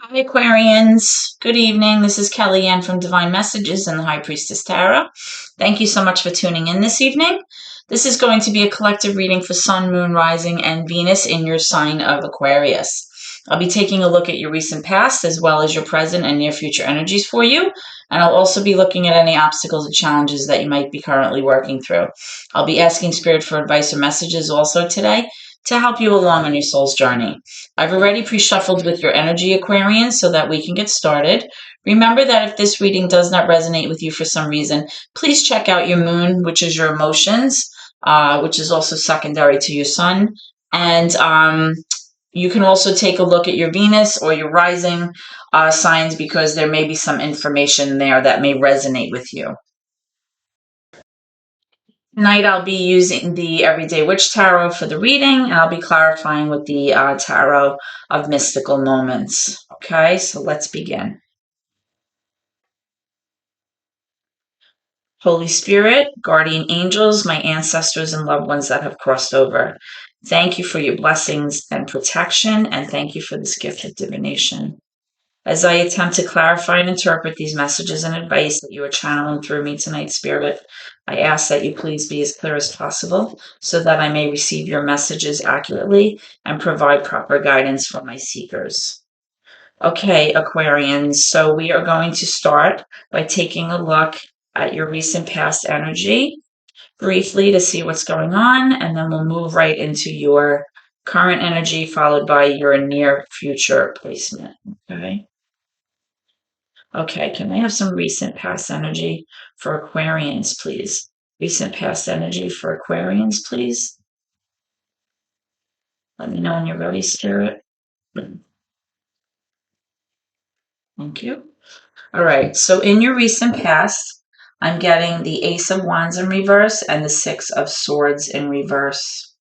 Hi, Aquarians. Good evening. This is Kellyanne from Divine Messages and the High Priestess Tarot. Thank you so much for tuning in this evening. This is going to be a collective reading for Sun, Moon, Rising, and Venus in your sign of Aquarius. I'll be taking a look at your recent past as well as your present and near future energies for you. And I'll also be looking at any obstacles or challenges that you might be currently working through. I'll be asking Spirit for advice or messages also today to help you along on your soul's journey. I've already pre-shuffled with your energy, Aquarians, so that we can get started. Remember that if this reading does not resonate with you for some reason, please check out your moon, which is your emotions, which is also secondary to your sun. And you can also take a look at your Venus or your rising signs because there may be some information there that may resonate with you. Tonight I'll be using the Everyday Witch Tarot for the reading, and I'll be clarifying with the Tarot of Mystical Moments. Okay, so let's begin. Holy Spirit, guardian angels, my ancestors and loved ones that have crossed over, thank you for your blessings and protection, and thank you for this gift of divination. As I attempt to clarify and interpret these messages and advice that you are channeling through me tonight, Spirit, I ask that you please be as clear as possible so that I may receive your messages accurately and provide proper guidance for my seekers. Okay, Aquarians, so we are going to start by taking a look at your recent past energy briefly to see what's going on, and then we'll move right into your current energy followed by your near future placement. Okay. Okay, can I have some recent past energy for Aquarians, please? Recent past energy for Aquarians, please. Let me know when you're ready, Spirit. Thank you. All right, so in your recent past, I'm getting the Ace of Wands in reverse and the Six of Swords in reverse.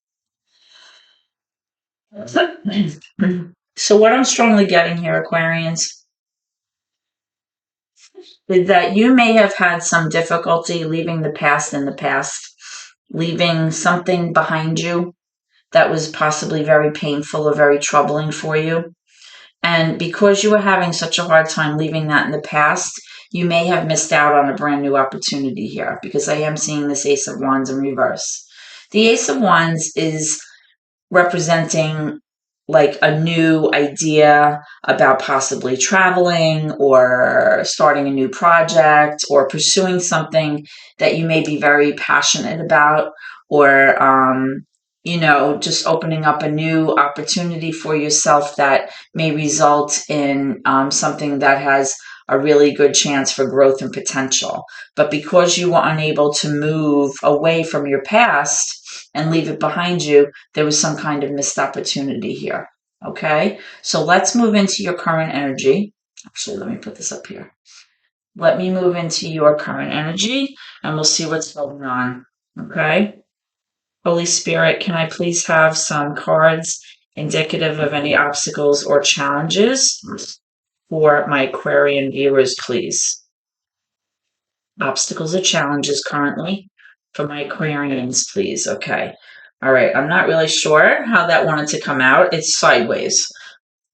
So what I'm strongly getting here, Aquarians, is that you may have had some difficulty leaving the past in the past, leaving something behind you that was possibly very painful or very troubling for you. And because you were having such a hard time leaving that in the past, you may have missed out on a brand new opportunity here, because I am seeing this Ace of Wands in reverse. The Ace of Wands is representing like a new idea about possibly traveling or starting a new project or pursuing something that you may be very passionate about, or just opening up a new opportunity for yourself that may result in something that has a really good chance for growth and potential. But because you were unable to move away from your past and leave it behind you, there was some kind of missed opportunity here. Okay, so let's move into your current energy. Actually, let me put this up here. Let me move into your current energy and we'll see what's going on. Okay. Holy Spirit, can I please have some cards indicative of any obstacles or challenges for my Aquarian viewers, please? Obstacles or challenges currently for my Aquarians, please. Okay. All right. I'm not really sure how that wanted to come out. It's sideways,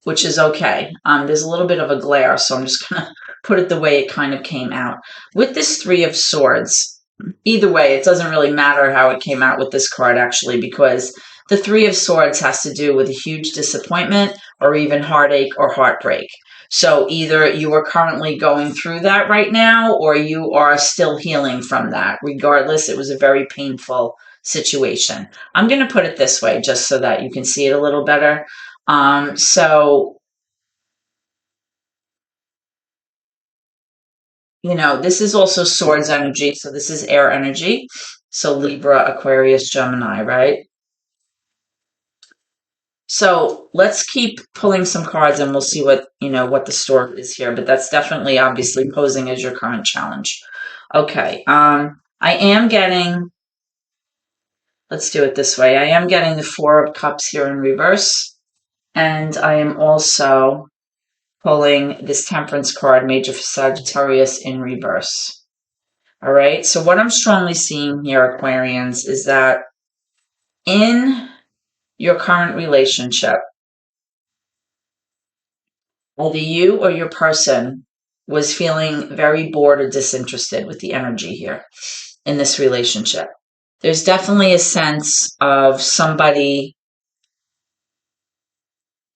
which is okay. There's a little bit of a glare, so I'm just going to put it the way it kind of came out. With this Three of Swords, either way, it doesn't really matter how it came out with this card, actually, because the Three of Swords has to do with a huge disappointment or even heartache or heartbreak. So either you are currently going through that right now or you are still healing from that. Regardless, it was a very painful situation. I'm going to put it this way just so that you can see it a little better. This is also Swords energy, so this is air energy. So Libra, Aquarius, Gemini, right? So let's keep pulling some cards and we'll see what the story is here. But that's definitely obviously posing as your current challenge. Okay. I am getting, let's do it this way. I am getting the Four of Cups here in reverse. And I am also pulling this Temperance card, Major for Sagittarius, in reverse. All right. So what I'm strongly seeing here, Aquarians, is that in your current relationship, Either you or your person was feeling very bored or disinterested with the energy here in this relationship. There's definitely a sense of somebody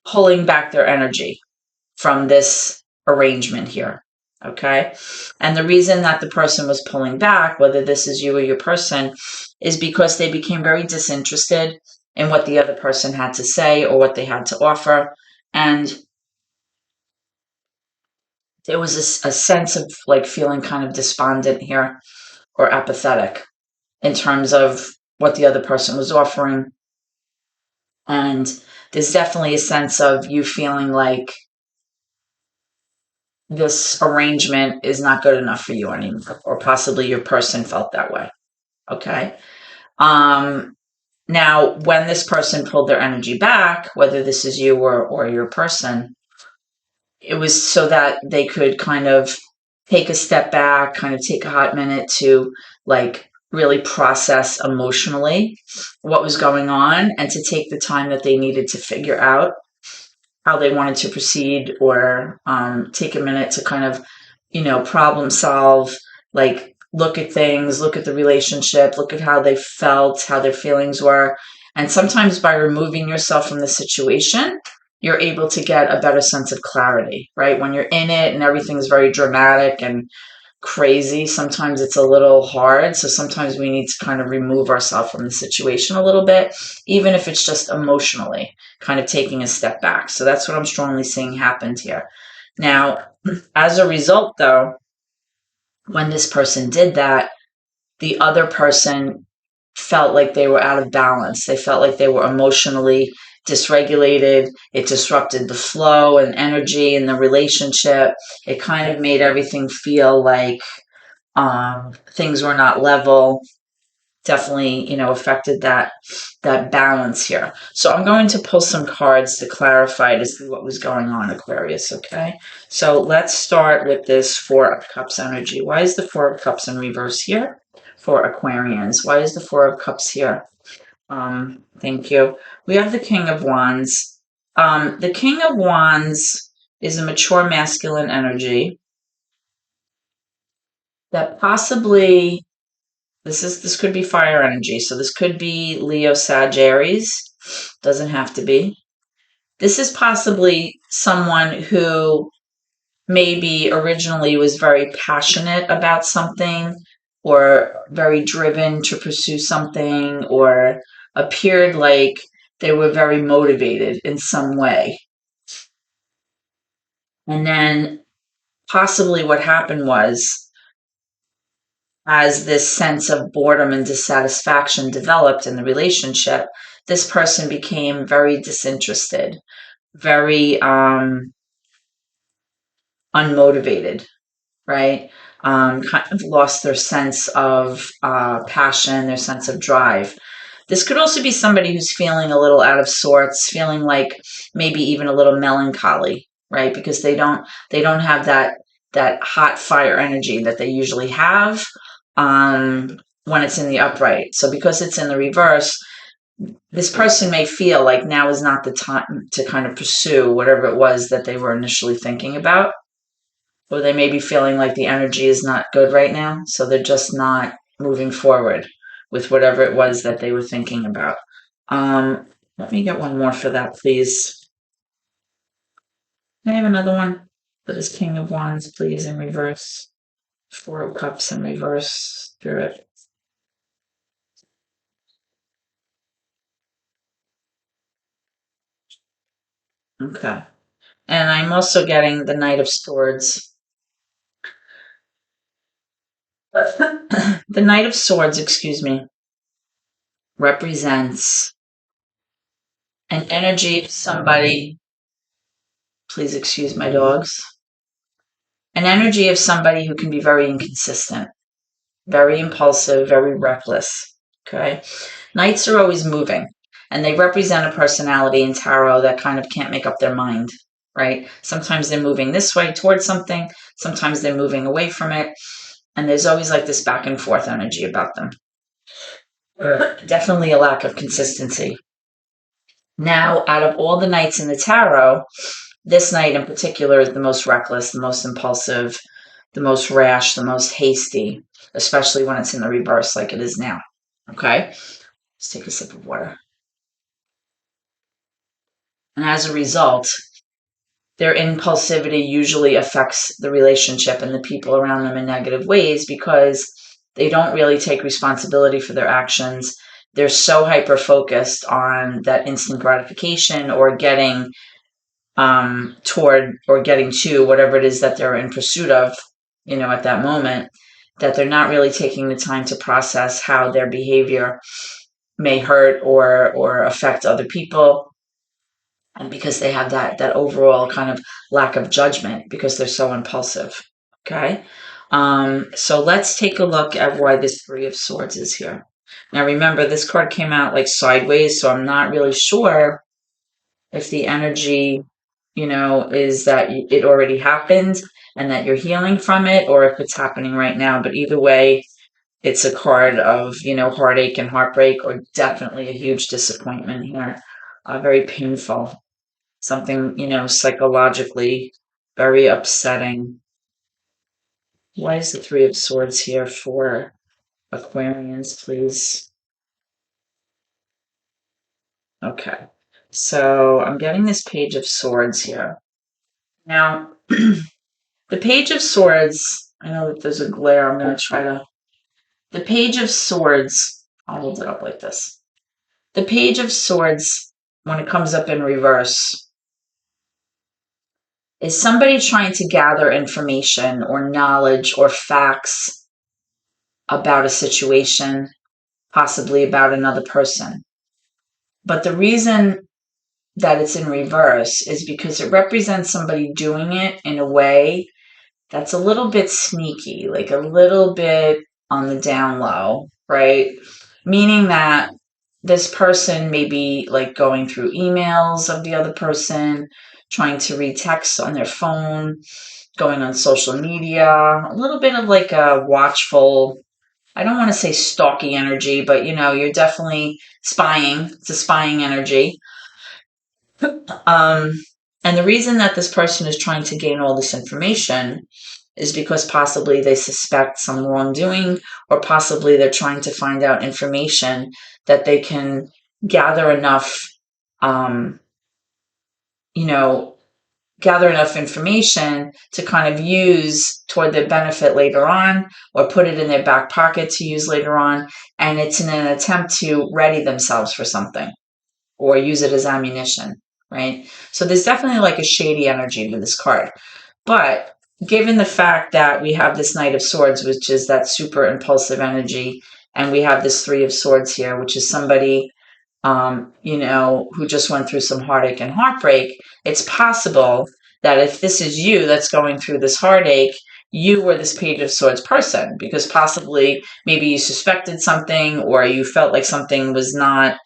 pulling back their energy from this arrangement here. Okay. And the reason that the person was pulling back, whether this is you or your person, is because they became very disinterested in what the other person had to say or what they had to offer. And there was a sense of like feeling kind of despondent here or apathetic in terms of what the other person was offering. And there's definitely a sense of you feeling like this arrangement is not good enough for you anymore, or possibly your person felt that way. Okay. Now, when this person pulled their energy back, whether this is you or your person, it was so that they could kind of take a step back, kind of take a hot minute to like really process emotionally what was going on and to take the time that they needed to figure out how they wanted to proceed or take a minute to kind of, problem solve, like look at things, look at the relationship, look at how they felt, how their feelings were. And sometimes by removing yourself from the situation, you're able to get a better sense of clarity, right? When you're in it and everything's very dramatic and crazy, sometimes it's a little hard. So sometimes we need to kind of remove ourselves from the situation a little bit, even if it's just emotionally, kind of taking a step back. So that's what I'm strongly seeing happened here. Now, as a result, though, when this person did that, the other person felt like they were out of balance. They felt like they were emotionally dysregulated. It disrupted the flow and energy in the relationship. It kind of made everything feel like things were not level. Definitely, affected that balance here. So I'm going to pull some cards to clarify to see what was going on, Aquarius. Okay. So let's start with this Four of Cups energy. Why is the Four of Cups in reverse here for Aquarians? Why is the Four of Cups here? Thank you. We have the King of Wands. The King of Wands is a mature masculine energy that possibly this could be fire energy. So this could be Leo, Sag, Aries. Doesn't have to be. This is possibly someone who maybe originally was very passionate about something or very driven to pursue something or appeared like they were very motivated in some way. And then possibly what happened was, as this sense of boredom and dissatisfaction developed in the relationship, this person became very disinterested, very unmotivated, right? Kind of lost their sense of passion, their sense of drive. This could also be somebody who's feeling a little out of sorts, feeling like maybe even a little melancholy, right? Because they don't have that hot fire energy that they usually have when it's in the upright. So because it's in the reverse, this person may feel like now is not the time to kind of pursue whatever it was that they were initially thinking about, or they may be feeling like the energy is not good right now, so they're just not moving forward with whatever it was that they were thinking about. Let me get one more for that, please. Can I have another one for this King of Wands, please, in reverse? Four of Cups in reverse, Spirit. Okay. And I'm also getting the Knight of Swords. The Knight of Swords, excuse me, represents an energy of somebody, please excuse my dogs, an energy of somebody who can be very inconsistent, very impulsive, very reckless. Okay. Knights are always moving, and they represent a personality in tarot that kind of can't make up their mind, right? Sometimes they're moving this way towards something, sometimes they're moving away from it, and there's always like this back and forth energy about them. Definitely a lack of consistency. Now, out of all the knights in the tarot, this night in particular is the most reckless, the most impulsive, the most rash, the most hasty, especially when it's in the reverse like it is now. Okay? Let's take a sip of water. And as a result, their impulsivity usually affects the relationship and the people around them in negative ways because they don't really take responsibility for their actions. They're so hyper focused on that instant gratification or getting toward or getting to whatever it is that they're in pursuit of, at that moment, that they're not really taking the time to process how their behavior may hurt or affect other people, and because they have that overall kind of lack of judgment because they're so impulsive. Okay. So let's take a look at why this Three of Swords is here. Now remember, this card came out like sideways, so I'm not really sure if the energy, is that it already happened and that you're healing from it, or if it's happening right now. But either way, it's a card of, heartache and heartbreak, or definitely a huge disappointment here. Very painful. Something, psychologically very upsetting. Why is the Three of Swords here for Aquarians, please? Okay. So I'm getting this Page of Swords here. Now, the Page of Swords, I know that there's a glare. I'm going to try to. The Page of Swords, I'll hold it up like this. The Page of Swords, when it comes up in reverse, is somebody trying to gather information or knowledge or facts about a situation, possibly about another person. But the reason that it's in reverse is because it represents somebody doing it in a way that's a little bit sneaky, like a little bit on the down low, right? Meaning that this person may be like going through emails of the other person, trying to read texts on their phone, going on social media, a little bit of like a watchful, I don't want to say stalky energy, but you're definitely spying. It's a spying energy. Um, and the reason that this person is trying to gain all this information is because possibly they suspect some wrongdoing, or possibly they're trying to find out information that they can gather enough, um, you know, gather enough information to kind of use toward their benefit later on, or put it in their back pocket to use later on. And it's in an attempt to ready themselves for something or use it as ammunition, right? So there's definitely like a shady energy to this card. But given the fact that we have this Knight of Swords, which is that super impulsive energy, and we have this Three of Swords here, which is somebody, who just went through some heartache and heartbreak, it's possible that if this is you that's going through this heartache, you were this Page of Swords person, because possibly maybe you suspected something, or you felt like something was not,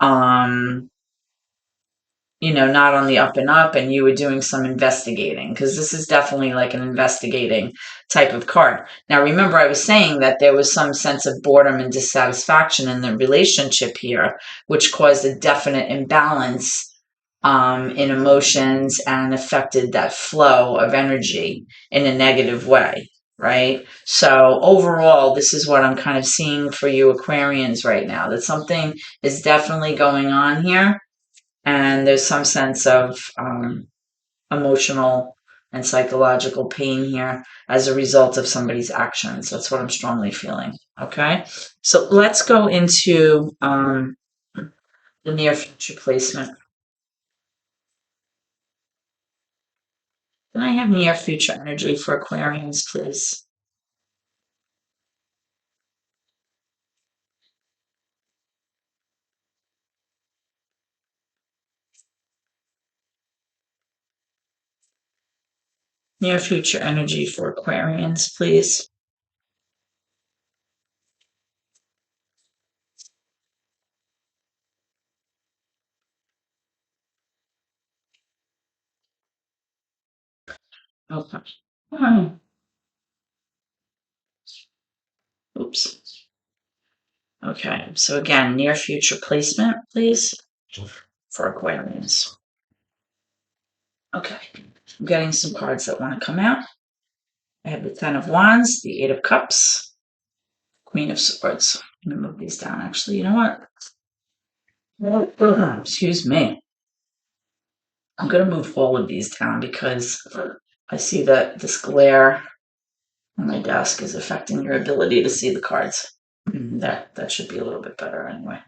um, not on the up and up, and you were doing some investigating, because this is definitely like an investigating type of card. Now, remember, I was saying that there was some sense of boredom and dissatisfaction in the relationship here, which caused a definite imbalance in emotions and affected that flow of energy in a negative way. Right. So overall, this is what I'm kind of seeing for you Aquarians right now, that something is definitely going on here, and there's some sense of emotional and psychological pain here as a result of somebody's actions. That's what I'm strongly feeling. Okay, so let's go into the near future placement. Can I have near future energy for Aquarians, please? Near future energy for Aquarians, please. Okay. Oops. Okay, so again, near future placement, please, for Aquarians. Okay, I'm getting some cards that want to come out. I have the Ten of Wands, the Eight of Cups, Queen of Swords. Let me move these down. Actually, you know what? Excuse me. I'm going to move all of these down because I see that this glare on my desk is affecting your ability to see the cards. That should be a little bit better anyway.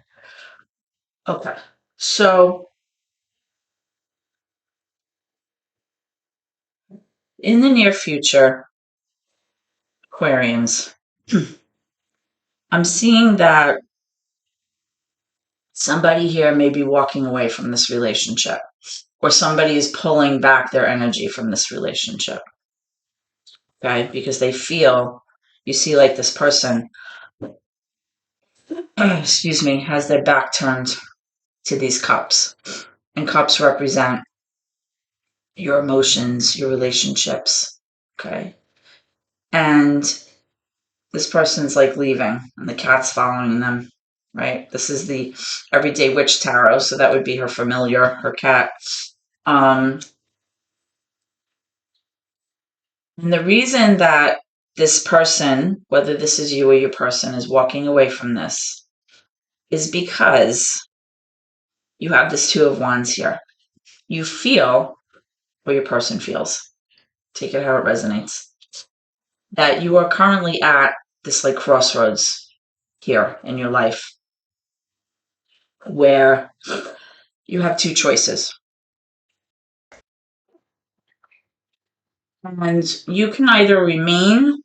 Okay, so in the near future, Aquarians, I'm seeing that somebody here may be walking away from this relationship, or somebody is pulling back their energy from this relationship. Okay, because they feel, you see, like this person, excuse me, has their back turned to these cups. And cups represent your emotions, your relationships. Okay. And this person's like leaving, and the cat's following them, right? This is the Everyday Witch Tarot, so that would be her familiar, her cat. And the reason that this person, whether this is you or your person, is walking away from this is because you have this Two of Wands here. You feel, or your person feels, take it how it resonates, that you are currently at this like crossroads here in your life where you have two choices. And you can either remain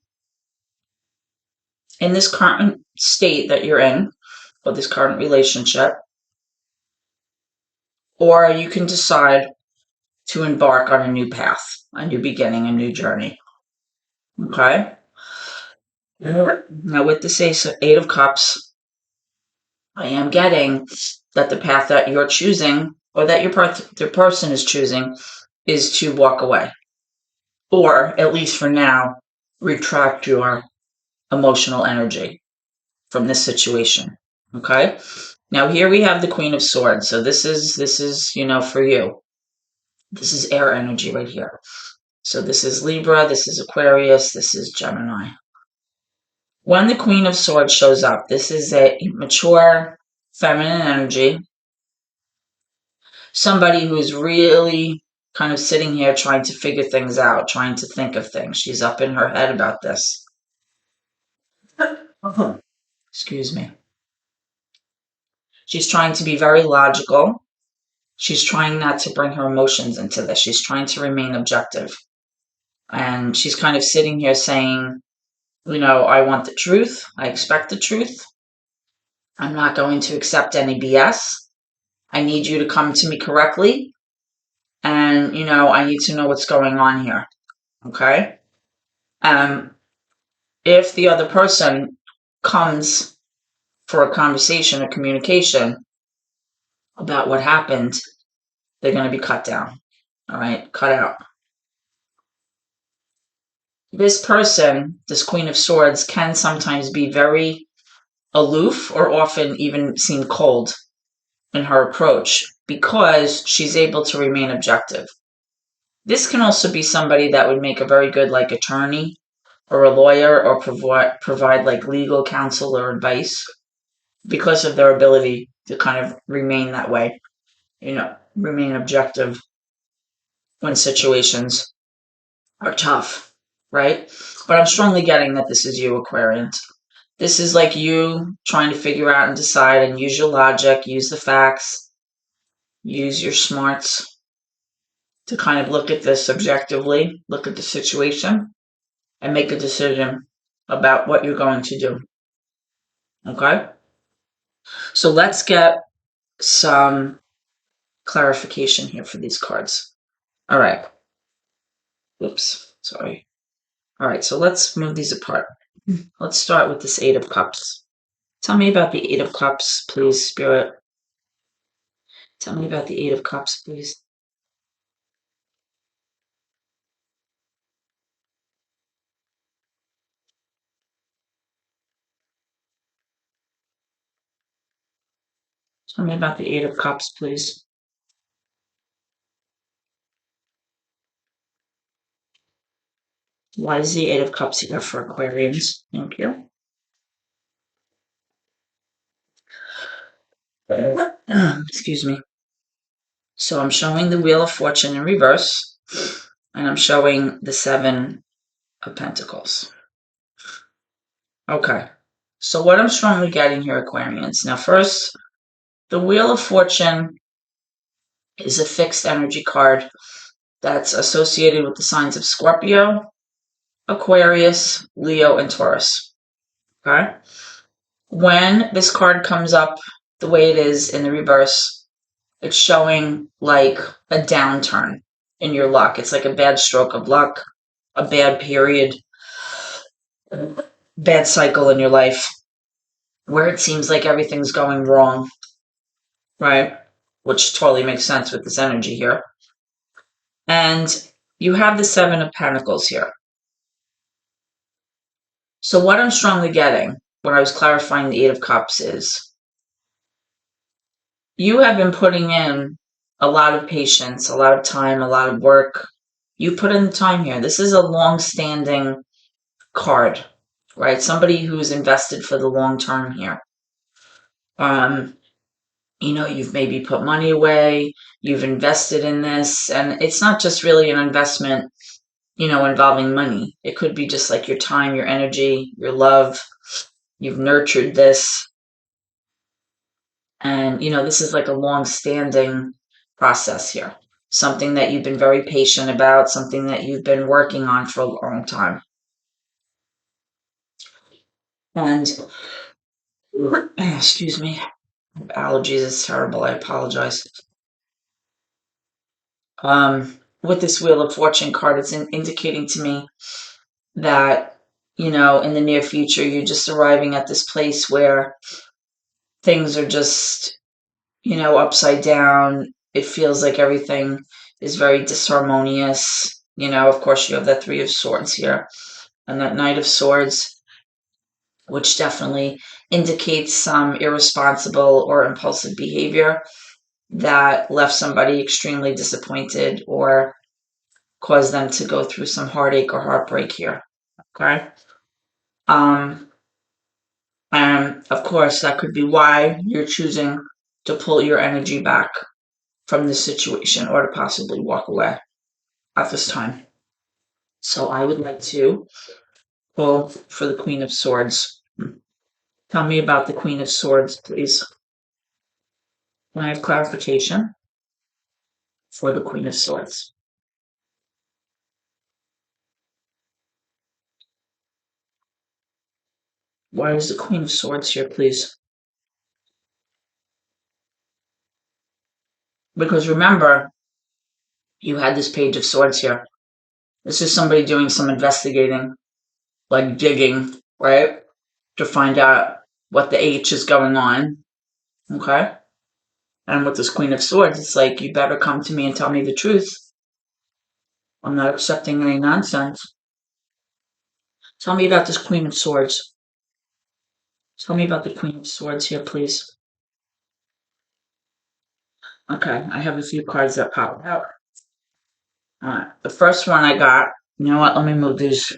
in this current state that you're in, or this current relationship, or you can decide to embark on a new path, a new beginning, a new journey. Okay? Now, with this Eight of Cups, I am getting that the path that you're choosing, or that the person is choosing, is to walk away. Or, at least for now, retract your emotional energy from this situation. Okay? Now here we have the Queen of Swords. So this is, for you. This is air energy right here. So this is Libra, this is Aquarius, this is Gemini. When the Queen of Swords shows up, this is a mature feminine energy. Somebody who's really kind of sitting here trying to figure things out, trying to think of things. She's up in her head about this. Excuse me. She's trying to be very logical. She's trying not to bring her emotions into this. She's trying to remain objective. And she's kind of sitting here saying, I want the truth. I expect the truth. I'm not going to accept any BS. I need you to come to me correctly. And, I need to know what's going on here. Okay? If the other person comes for a conversation, a communication about what happened, they're going to be cut down. All right? Cut out. This person, this Queen of Swords, can sometimes be very aloof or often even seem cold in her approach because she's able to remain objective. This can also be somebody that would make a very good attorney or a lawyer or provide legal counsel or advice because of their ability to kind of remain that way, remain objective when situations are tough, right? But I'm strongly getting that this is you, Aquarians. This is like you trying to figure out and decide and use your logic, use the facts, use your smarts to kind of look at this objectively, look at the situation, and make a decision about what you're going to do. Okay? So let's get some clarification here for these cards. All right. Oops, sorry. All right, so let's move these apart. Let's start with this Eight of Cups. Tell me about the Eight of Cups, please, Spirit. Tell me about the Eight of Cups, please. Tell me about the Eight of Cups, please. Why is the Eight of Cups here for Aquarians? Thank you. Excuse me. So I'm showing the Wheel of Fortune in reverse, and I'm showing the Seven of Pentacles. Okay. So what I'm strongly getting here, Aquarians. Now, first, the Wheel of Fortune is a fixed energy card that's associated with the signs of Scorpio, Aquarius, Leo, and Taurus. Okay? When this card comes up the way it is in the reverse, it's showing like a downturn in your luck. It's like a bad stroke of luck, a bad period, bad cycle in your life where it seems like everything's going wrong, right? Which totally makes sense with this energy here. And you have the Seven of Pentacles here. So what I'm strongly getting when I was clarifying the Eight of Cups is you have been putting in a lot of patience, a lot of time, a lot of work. You put in the time here. This is a long-standing card, right? Somebody who's invested for the long term here. You've maybe put money away, you've invested in this, and it's not just really an investment, involving money. It could be just like your time, your energy, your love. You've nurtured this. And, this is like a long-standing process here. Something that you've been very patient about, something that you've been working on for a long time. And, excuse me, allergies is terrible. I apologize. With this Wheel of Fortune card, it's indicating to me that, in the near future, you're just arriving at this place where things are just, upside down. It feels like everything is very disharmonious. Of course, you have that Three of Swords here and that Knight of Swords, which definitely indicates some irresponsible or impulsive behavior that left somebody extremely disappointed or caused them to go through some heartache or heartbreak here. Okay. And of course, that could be why you're choosing to pull your energy back from this situation or to possibly walk away at this time. So I would like to pull for the Queen of Swords. Tell me about the Queen of Swords, please. Can I have clarification for the Queen of Swords? Why is the Queen of Swords here, please? Because remember, you had this Page of Swords here. This is somebody doing some investigating, like digging, right? To find out what the H is going on. Okay? And with this Queen of Swords, it's like, you better come to me and tell me the truth. I'm not accepting any nonsense. Tell me about this Queen of Swords. Tell me about the Queen of Swords here, please. Okay, I have a few cards that pop out. Alright, the first one I got, you know what, let me move these.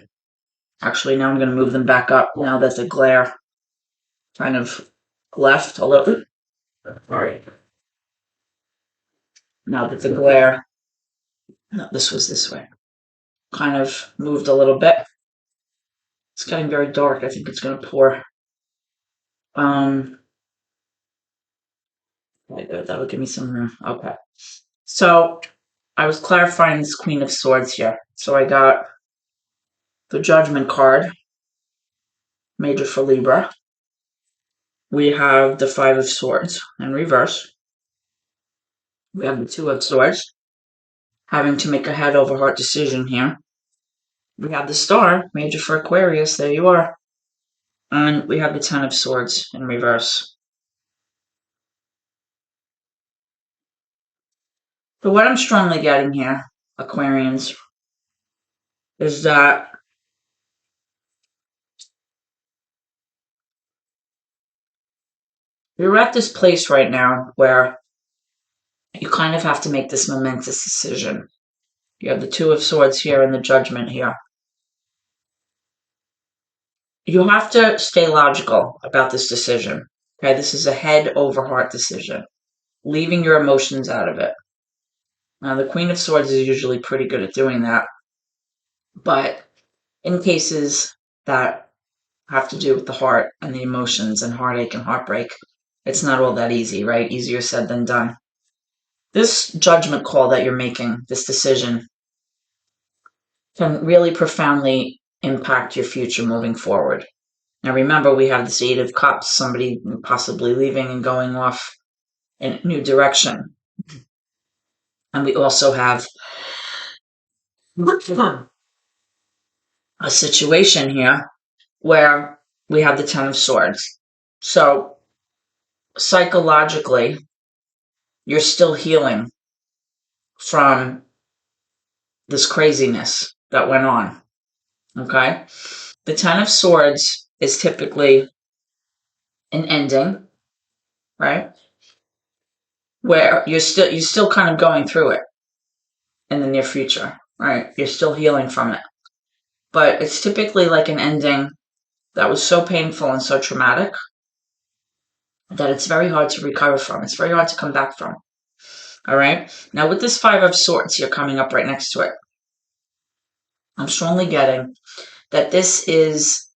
Actually, now I'm going to move them back up now that the glare kind of left a little. Sorry. Now that the glare, no, this was this way, kind of moved a little bit. It's getting very dark. I think it's going to pour. That'll give me some room. Okay. So I was clarifying this Queen of Swords here. So I got the Judgment card, major for Libra. We have the Five of Swords in reverse. We have the Two of Swords, having to make a head over heart decision here. We have the Star, major for Aquarius. There you are. And we have the Ten of Swords in reverse. So what I'm strongly getting here, Aquarians, is that you're at this place right now where you kind of have to make this momentous decision. You have the Two of Swords here and the Judgment here. You have to stay logical about this decision. Okay, this is a head over heart decision, leaving your emotions out of it. Now, the Queen of Swords is usually pretty good at doing that, but in cases that have to do with the heart and the emotions and heartache and heartbreak, it's not all that easy, right? Easier said than done. This judgment call that you're making, this decision, can really profoundly impact your future moving forward. Now, remember, we have this Eight of Cups, somebody possibly leaving and going off in a new direction. And we also have a situation here where we have the Ten of Swords. So, psychologically, you're still healing from this craziness that went on. Okay? The Ten of Swords is typically an ending, right? Where you're still kind of going through it in the near future, right? You're still healing from it. But it's typically like an ending that was so painful and so traumatic that it's very hard to recover from. It's very hard to come back from. All right? Now, with this Five of Swords here coming up right next to it, I'm strongly getting that this is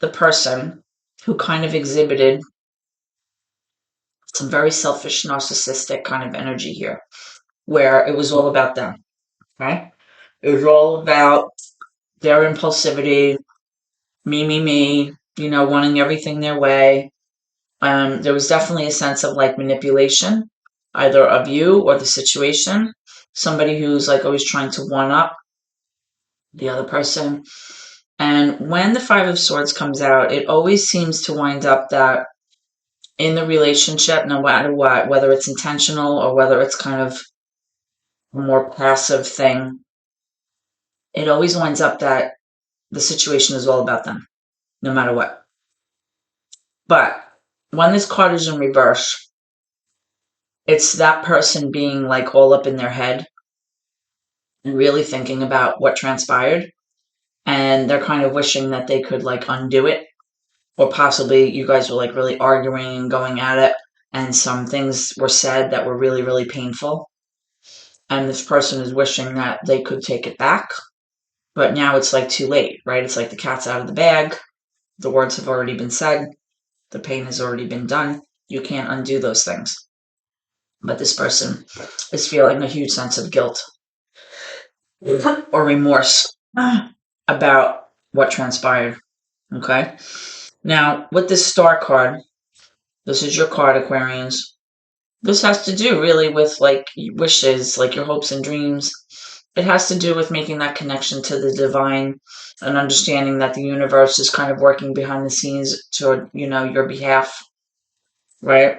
the person who kind of exhibited some very selfish, narcissistic kind of energy here, where it was all about them, right? It was all about their impulsivity, me, wanting everything their way. There was definitely a sense of like manipulation, either of you or the situation. Somebody who's like always trying to one up the other person. And when the Five of Swords comes out, it always seems to wind up that in the relationship, no matter what, whether it's intentional or whether it's kind of a more passive thing, it always winds up that the situation is all about them, no matter what. But when this card is in reverse, it's that person being like all up in their head and really thinking about what transpired. And they're kind of wishing that they could like undo it. Or possibly you guys were like really arguing and going at it. And some things were said that were really, really painful. And this person is wishing that they could take it back. But now it's like too late, right? It's like the cat's out of the bag. The words have already been said. The pain has already been done. You can't undo those things. But this person is feeling a huge sense of guilt or remorse about what transpired. Okay? Now, with this Star card, this is your card, Aquarians. This has to do really with like wishes, like your hopes and dreams. It has to do with making that connection to the divine and understanding that the universe is kind of working behind the scenes to, your behalf, right?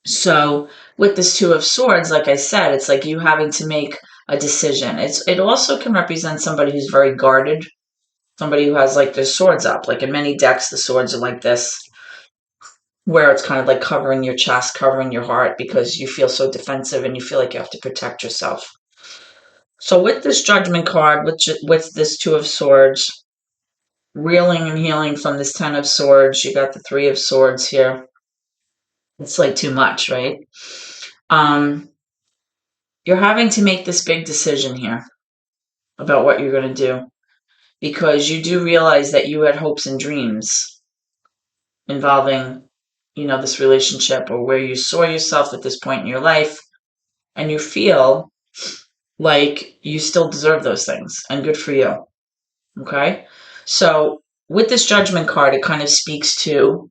So with this Two of Swords, like I said, it's like you having to make a decision. It also can represent somebody who's very guarded, somebody who has like their swords up. Like in many decks, the swords are like this, where it's kind of like covering your chest, covering your heart, because you feel so defensive and you feel like you have to protect yourself. So with this Judgment card, with this Two of Swords, reeling and healing from this Ten of Swords, you got the Three of Swords here. It's like too much, right? You're having to make this big decision here about what you're going to do, because you do realize that you had hopes and dreams involving, this relationship, or where you saw yourself at this point in your life, and you feel like you still deserve those things, and good for you. Okay? So with this Judgment card, it kind of speaks to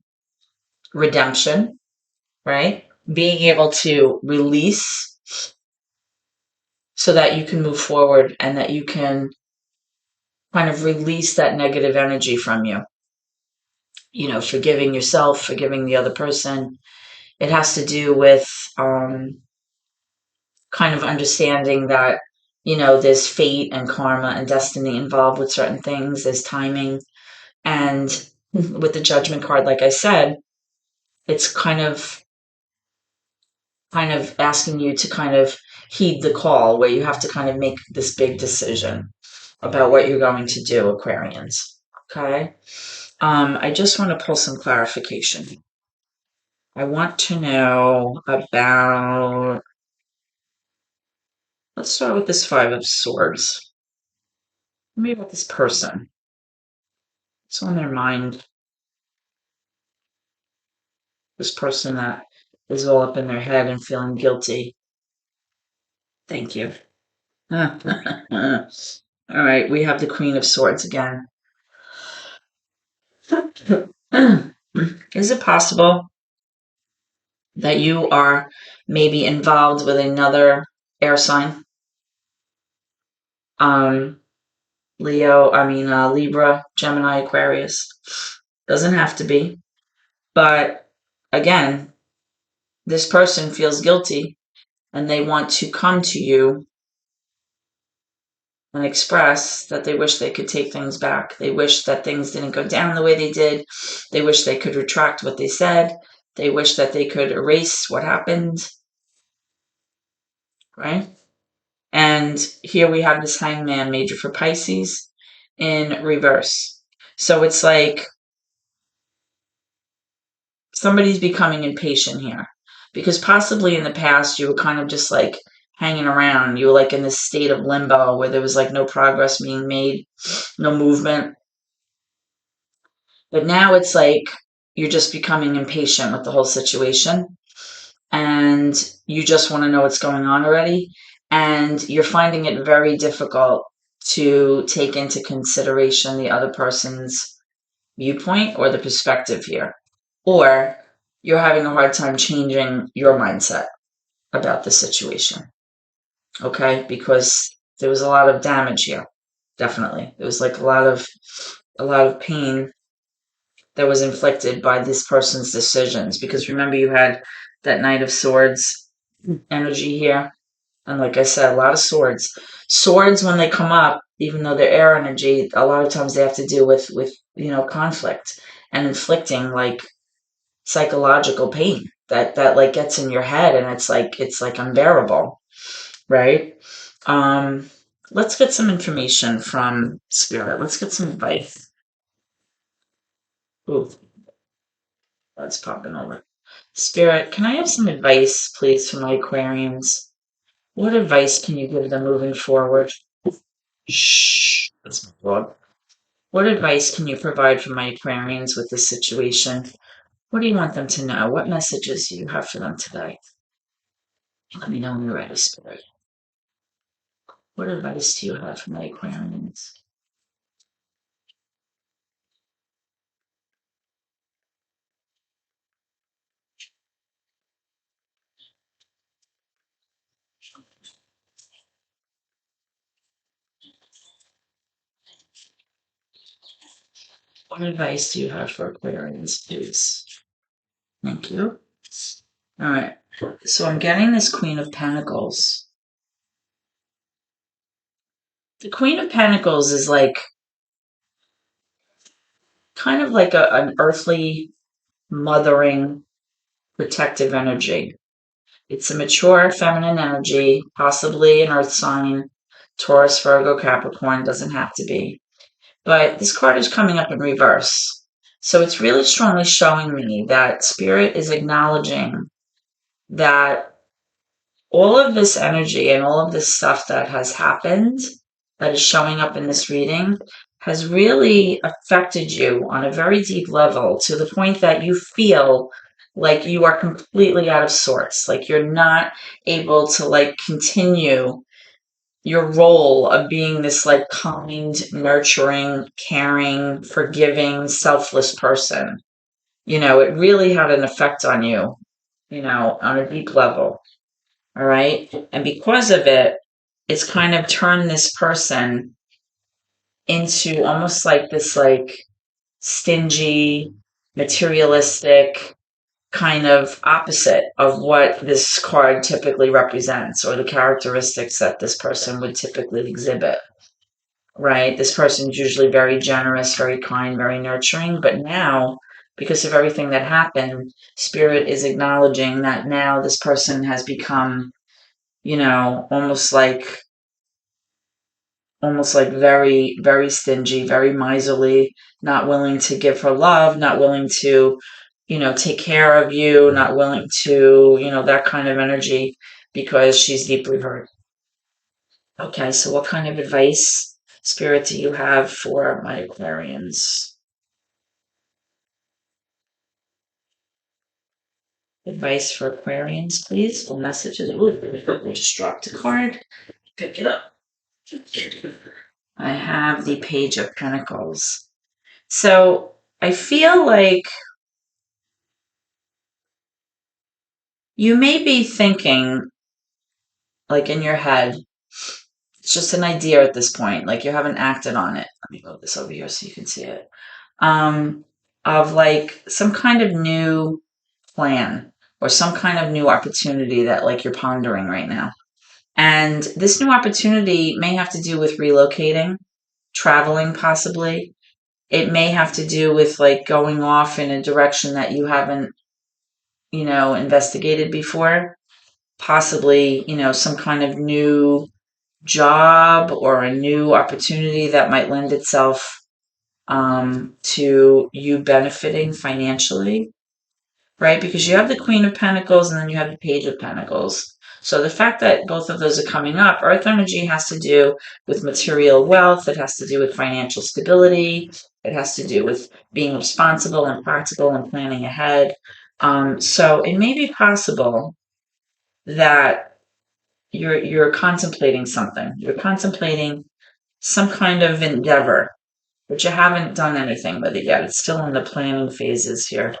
redemption, right? Being able to release so that you can move forward and that you can kind of release that negative energy from you. Forgiving yourself, forgiving the other person. It has to do with kind of understanding that, there's fate and karma and destiny involved with certain things. There's timing. And with the Judgment card, like I said, it's kind of asking you to kind of heed the call, where you have to kind of make this big decision about what you're going to do, Aquarians. Okay. I just want to pull some clarification. I want to know about, let's start with this Five of Swords. Maybe about this person. What's on their mind? This person that is all up in their head and feeling guilty. Thank you. All right, we have the Queen of Swords again. Is it possible that you are maybe involved with another air sign? Um, Libra, Gemini, Aquarius. Doesn't have to be. But again, this person feels guilty and they want to come to you and express that they wish they could take things back. They wish that things didn't go down the way they did. They wish they could retract what they said. They wish that they could erase what happened, right? And here we have this Hangman Major for Pisces in reverse. So it's like somebody's becoming impatient here because possibly in the past you were kind of just like hanging around. You were like in this state of limbo where there was like no progress being made, no movement. But now it's like you're just becoming impatient with the whole situation and you just want to know what's going on already. And you're finding it very difficult to take into consideration the other person's viewpoint or the perspective here. Or you're having a hard time changing your mindset about the situation. Okay? Because there was a lot of damage here. Definitely. There was like a lot of pain that was inflicted by this person's decisions. Because remember you had that Knight of Swords energy here. And like I said, a lot of swords. Swords, when they come up, even though they're air energy, a lot of times they have to deal with conflict and inflicting like psychological pain that like gets in your head and it's like unbearable, right? Um, let's get some information from Spirit. Let's get some advice. Ooh, that's popping over. Spirit, can I have some advice, please, for my Aquarians? What advice can you give them moving forward? Shh, that's my dog. What advice can you provide for my Aquarians with this situation? What do you want them to know? What messages do you have for them today? Let me know when you're ready, Spirit. What advice do you have for my Aquarians? What advice do you have for Aquarians, please? Thank you. All right. So I'm getting this Queen of Pentacles. The Queen of Pentacles is like kind of like an earthly, mothering, protective energy. It's a mature feminine energy, possibly an earth sign, Taurus, Virgo, Capricorn, doesn't have to be. But this card is coming up in reverse. So it's really strongly showing me that Spirit is acknowledging that all of this energy and all of this stuff that has happened, that is showing up in this reading, has really affected you on a very deep level to the point that you feel like you are completely out of sorts, like you're not able to like continue your role of being this like kind, nurturing, caring, forgiving, selfless person. It really had an effect on you, on a deep level. All right. And because of it, it's kind of turned this person into almost like this like stingy, materialistic kind of opposite of what this card typically represents or the characteristics that this person would typically exhibit. Right? This person's usually very generous, very kind, very nurturing. But now, because of everything that happened, Spirit is acknowledging that now this person has become, almost like almost like very, very stingy, very miserly, not willing to give her love, not willing to, take care of you, not willing to, that kind of energy because she's deeply hurt. Okay, so what kind of advice, Spirit, do you have for my Aquarians? Advice for Aquarians, please. Or messages. Ooh, I just dropped a card. Pick it up. I have the Page of Pentacles. So I feel like you may be thinking, like in your head, it's just an idea at this point. Like you haven't acted on it. Let me move this over here so you can see it. Of like some kind of new plan or some kind of new opportunity that like you're pondering right now. And this new opportunity may have to do with relocating, traveling possibly. It may have to do with like going off in a direction that you haven't, investigated before. Possibly, some kind of new job or a new opportunity that might lend itself to you benefiting financially, right? Because you have the Queen of Pentacles and then you have the Page of Pentacles. So the fact that both of those are coming up, Earth energy has to do with material wealth. It has to do with financial stability. It has to do with being responsible and practical and planning ahead. So it may be possible that you're contemplating something. You're contemplating some kind of endeavor, but you haven't done anything with it yet. It's still in the planning phases here.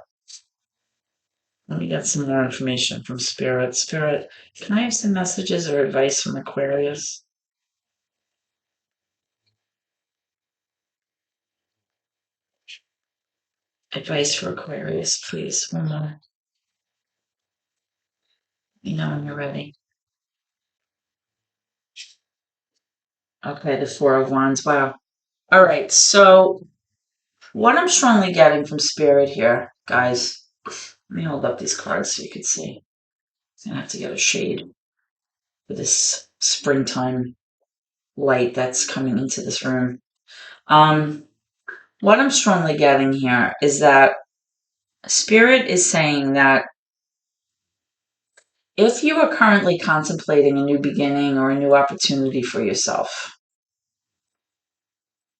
Let me get some more information from Spirit. Spirit, can I have some messages or advice from Aquarius? Advice for Aquarius, please. One more. You know when you're ready. Okay, the Four of Wands. Wow. All right, so what I'm strongly getting from Spirit here, guys, let me hold up these cards so you can see. I'm gonna have to get a shade for this springtime light that's coming into this room. What I'm strongly getting here is that Spirit is saying that if you are currently contemplating a new beginning or a new opportunity for yourself,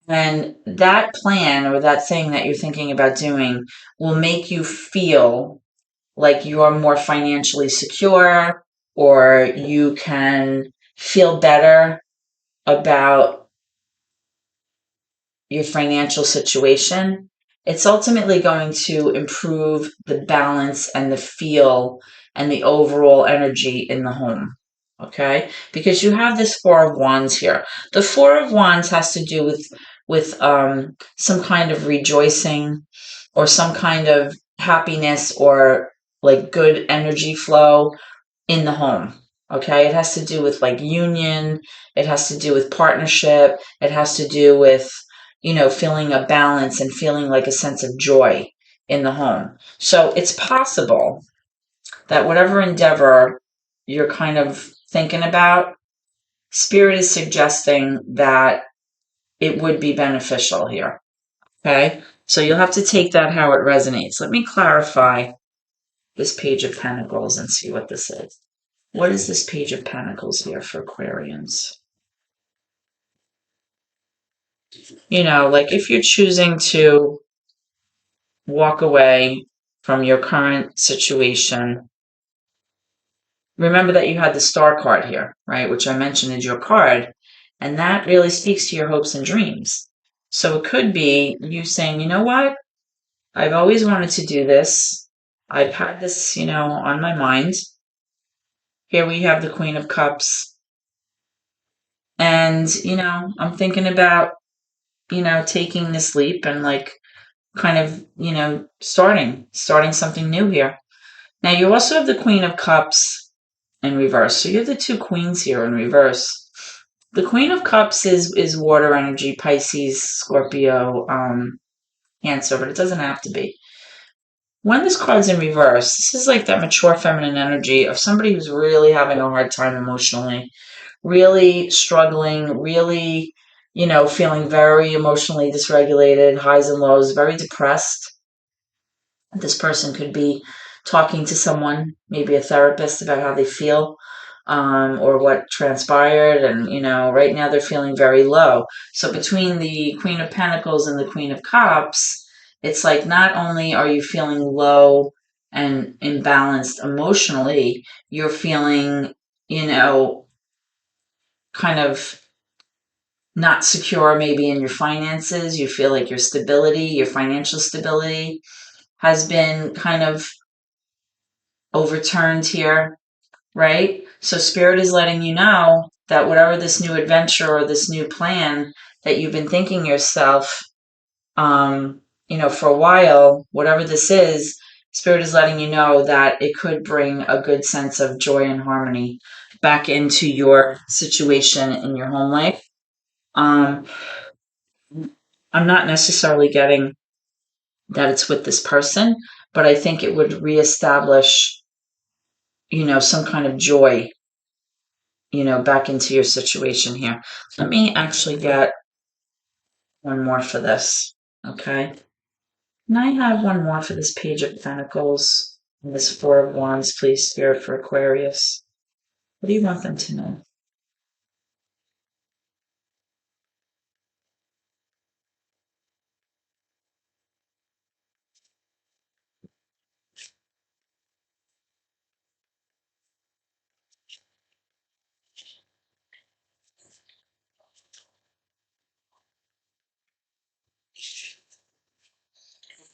then that plan or that thing that you're thinking about doing will make you feel like you're more financially secure or you can feel better about your financial situation. It's ultimately going to improve the balance and the feel and the overall energy in the home. Okay? Because you have this Four of Wands here. The Four of Wands has to do with some kind of rejoicing or some kind of happiness or like good energy flow in the home. Okay, it has to do with like union, it has to do with partnership, it has to do with, feeling a balance and feeling like a sense of joy in the home. So it's possible that whatever endeavor you're kind of thinking about, Spirit is suggesting that it would be beneficial here. Okay, so you'll have to take that how it resonates. Let me clarify this Page of Pentacles and see what this is. What is this Page of Pentacles here for Aquarians? Like if you're choosing to walk away from your current situation, remember that you had the Star card here, right? Which I mentioned is your card. And that really speaks to your hopes and dreams. So it could be you saying, you know what? I've always wanted to do this. I've had this, on my mind. Here we have the Queen of Cups. And, I'm thinking about, taking this leap and like kind of, starting something new here. Now you also have the Queen of Cups in reverse. So you have the two queens here in reverse. The Queen of Cups is water energy, Pisces, Scorpio, Cancer, but it doesn't have to be. When this card's in reverse, this is like that mature feminine energy of somebody who's really having a hard time emotionally, really struggling, really feeling very emotionally dysregulated, highs and lows, very depressed. This person could be talking to someone, maybe a therapist, about how they feel, or what transpired. And, right now they're feeling very low. So between the Queen of Pentacles and the Queen of Cups, it's like not only are you feeling low and imbalanced emotionally, you're feeling, kind of not secure maybe in your finances. You feel like your financial stability has been kind of overturned here, right? So Spirit is letting you know that whatever this new adventure or this new plan that you've been thinking yourself, for a while, whatever this is, Spirit is letting you know that it could bring a good sense of joy and harmony back into your situation in your home life. I'm not necessarily getting that it's with this person, but I think it would reestablish, some kind of joy, back into your situation here. Let me actually get one more for this, okay? Can I have one more for this Page of Pentacles and this Four of Wands, please, Spirit, for Aquarius? What do you want them to know?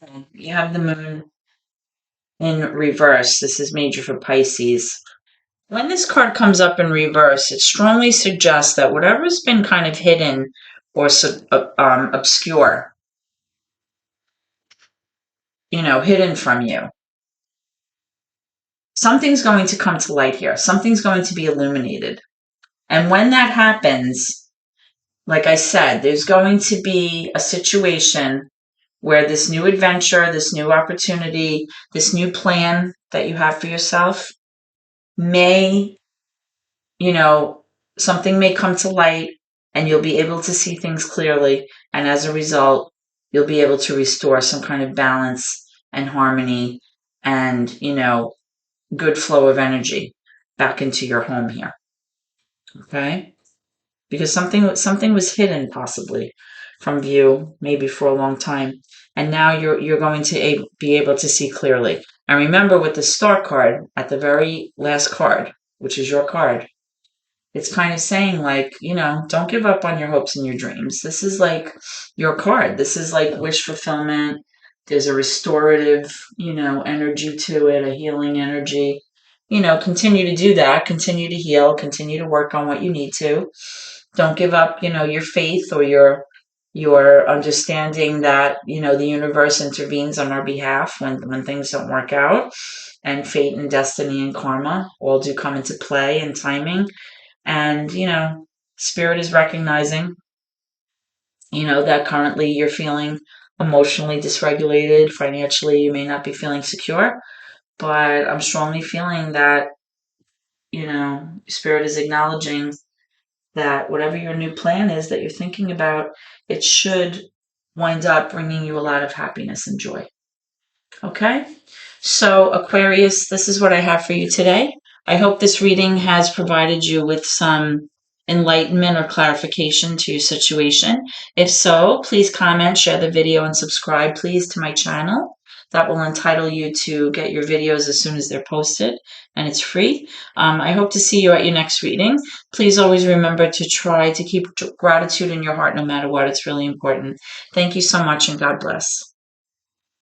Okay. You have the Moon in reverse. This is major for Pisces. When this card comes up in reverse, it strongly suggests that whatever's been kind of hidden or obscure, hidden from you, something's going to come to light here. Something's going to be illuminated. And when that happens, like I said, there's going to be a situation where this new adventure, this new opportunity, this new plan that you have for yourself may, you know, something may come to light and you'll be able to see things clearly. And as a result, you'll be able to restore some kind of balance and harmony and, good flow of energy back into your home here. Okay? Because something was hidden possibly from view maybe for a long time, and now you're going to be able to see clearly. And remember, with the Star card at the very last card, which is your card, it's kind of saying, like, don't give up on your hopes and your dreams. This is like your card. This is like wish fulfillment. There's a restorative, energy to it, a healing energy. Continue to do that. Continue to heal. Continue to work on what you need to. Don't give up, your faith or your understanding that, the universe intervenes on our behalf when things don't work out. And fate and destiny and karma all do come into play, and timing. And, Spirit is recognizing, that currently you're feeling emotionally dysregulated. Financially, you may not be feeling secure. But I'm strongly feeling that, Spirit is acknowledging that whatever your new plan is that you're thinking about, it should wind up bringing you a lot of happiness and joy. Okay? So, Aquarius, this is what I have for you today. I hope this reading has provided you with some enlightenment or clarification to your situation. If so, please comment, share the video, and subscribe, please, to my channel. That will entitle you to get your videos as soon as they're posted, and it's free. I hope to see you at your next reading. Please always remember to try to keep gratitude in your heart no matter what. It's really important. Thank you so much, and God bless.